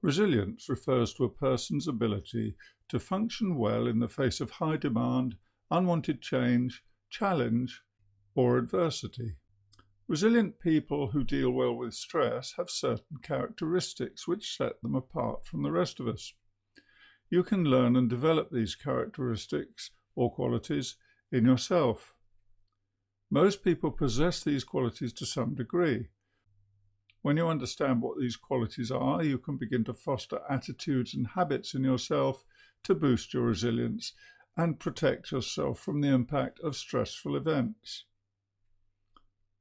Resilience refers to a person's ability to function well in the face of high demand, unwanted change, challenge, or adversity. Resilient people who deal well with stress have certain characteristics which set them apart from the rest of us. You can learn and develop these characteristics or qualities in yourself. Most people possess these qualities to some degree. When you understand what these qualities are, you can begin to foster attitudes and habits in yourself to boost your resilience and protect yourself from the impact of stressful events.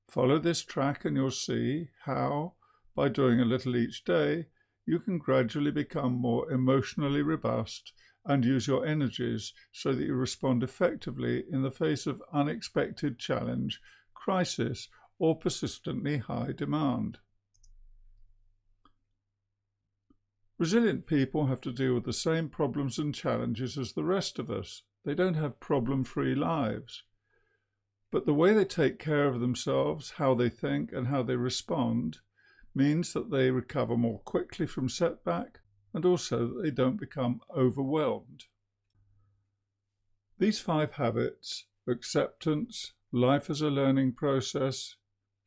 Follow this track and you'll see how, by doing a little each day, you can gradually become more emotionally robust and use your energies so that you respond effectively in the face of unexpected challenge, crisis, or persistently high demand. Resilient people have to deal with the same problems and challenges as the rest of us. They don't have problem-free lives. But the way they take care of themselves, how they think, and how they respond means that they recover more quickly from setback and also that they don't become overwhelmed. These 5 habits, acceptance, life as a learning process,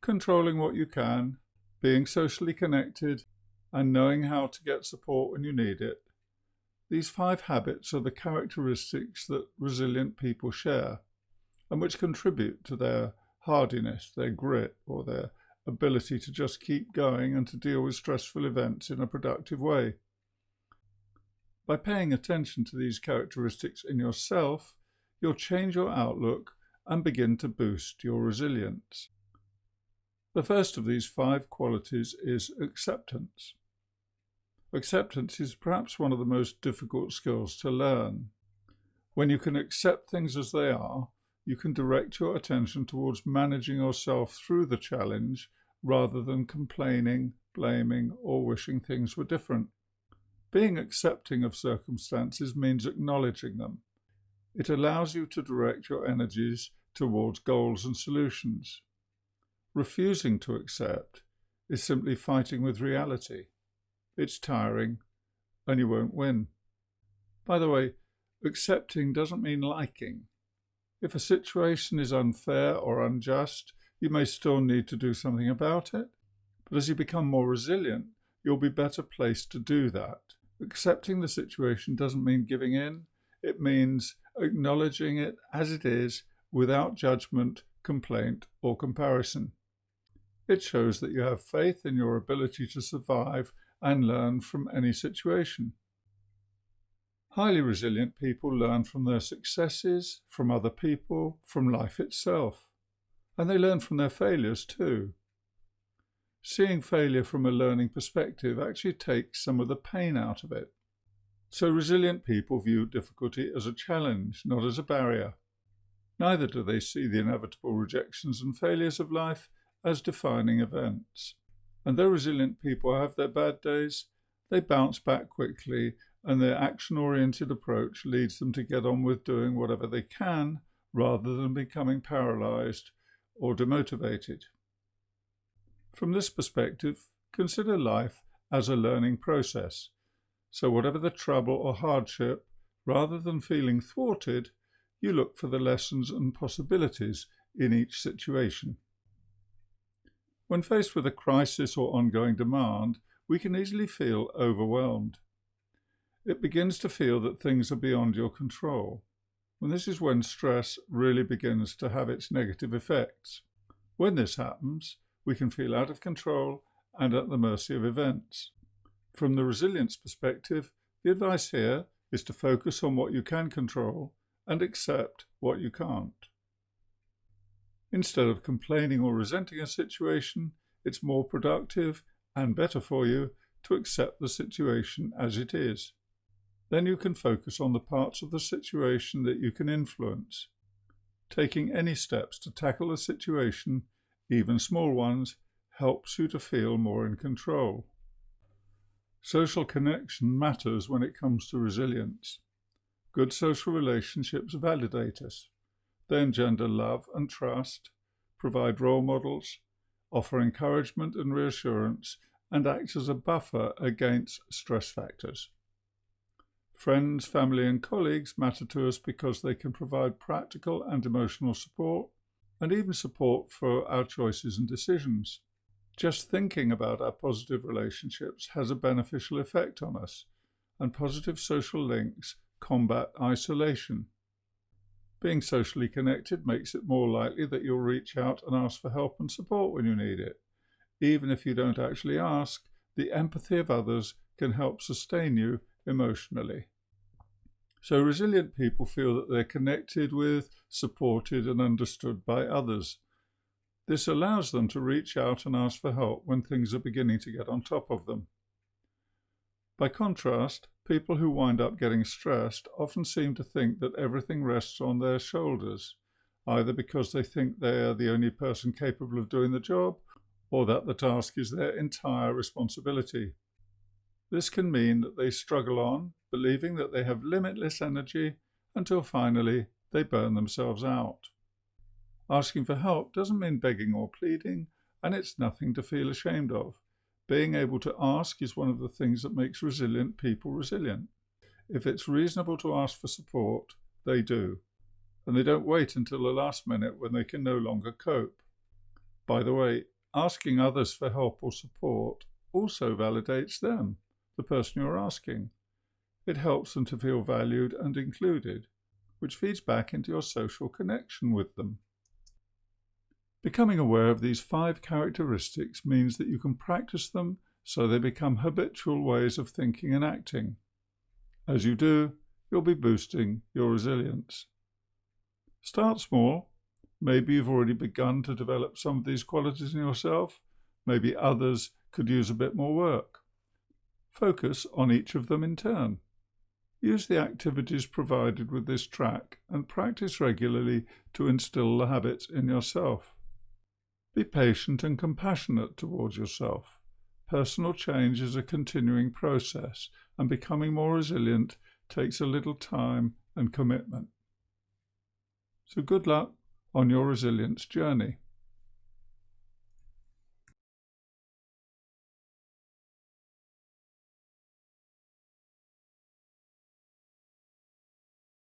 controlling what you can, being socially connected, and knowing how to get support when you need it. These 5 habits are the characteristics that resilient people share and which contribute to their hardiness, their grit, or their ability to just keep going and to deal with stressful events in a productive way. By paying attention to these characteristics in yourself, you'll change your outlook and begin to boost your resilience. The first of these 5 qualities is acceptance. Acceptance is perhaps one of the most difficult skills to learn. When you can accept things as they are, you can direct your attention towards managing yourself through the challenge rather than complaining, blaming, or wishing things were different. Being accepting of circumstances means acknowledging them. It allows you to direct your energies towards goals and solutions. Refusing to accept is simply fighting with reality. It's tiring, and you won't win. By the way, accepting doesn't mean liking. If a situation is unfair or unjust, you may still need to do something about it, but as you become more resilient, you'll be better placed to do that. Accepting the situation doesn't mean giving in. It means acknowledging it as it is without judgment, complaint, or comparison. It shows that you have faith in your ability to survive and learn from any situation. Highly resilient people learn from their successes, from other people, from life itself. And they learn from their failures too. Seeing failure from a learning perspective actually takes some of the pain out of it. So resilient people view difficulty as a challenge, not as a barrier. Neither do they see the inevitable rejections and failures of life as defining events. And though resilient people have their bad days, they bounce back quickly, and their action-oriented approach leads them to get on with doing whatever they can rather than becoming paralyzed or demotivated. From this perspective, consider life as a learning process. So whatever the trouble or hardship, rather than feeling thwarted, you look for the lessons and possibilities in each situation. When faced with a crisis or ongoing demand, we can easily feel overwhelmed. It begins to feel that things are beyond your control. And this is when stress really begins to have its negative effects. When this happens, we can feel out of control and at the mercy of events. From the resilience perspective, the advice here is to focus on what you can control and accept what you can't. Instead of complaining or resenting a situation, it's more productive and better for you to accept the situation as it is. Then you can focus on the parts of the situation that you can influence. Taking any steps to tackle a situation, even small ones, helps you to feel more in control. Social connection matters when it comes to resilience. Good social relationships validate us. They engender love and trust, provide role models, offer encouragement and reassurance, and acts as a buffer against stress factors. Friends, family, and colleagues matter to us because they can provide practical and emotional support, and even support for our choices and decisions. Just thinking about our positive relationships has a beneficial effect on us, and positive social links combat isolation. Being socially connected makes it more likely that you'll reach out and ask for help and support when you need it. Even if you don't actually ask, the empathy of others can help sustain you emotionally. So resilient people feel that they're connected with, supported, and understood by others. This allows them to reach out and ask for help when things are beginning to get on top of them. By contrast, people who wind up getting stressed often seem to think that everything rests on their shoulders, either because they think they are the only person capable of doing the job, or that the task is their entire responsibility. This can mean that they struggle on, believing that they have limitless energy, until finally they burn themselves out. Asking for help doesn't mean begging or pleading, and it's nothing to feel ashamed of. Being able to ask is one of the things that makes resilient people resilient. If it's reasonable to ask for support, they do, and they don't wait until the last minute when they can no longer cope. By the way, asking others for help or support also validates them, the person you're asking. It helps them to feel valued and included, which feeds back into your social connection with them. Becoming aware of these 5 characteristics means that you can practice them so they become habitual ways of thinking and acting. As you do, you'll be boosting your resilience. Start small. Maybe you've already begun to develop some of these qualities in yourself. Maybe others could use a bit more work. Focus on each of them in turn. Use the activities provided with this track and practice regularly to instill the habits in yourself. Be patient and compassionate towards yourself. Personal change is a continuing process, and becoming more resilient takes a little time and commitment. So good luck on your resilience journey.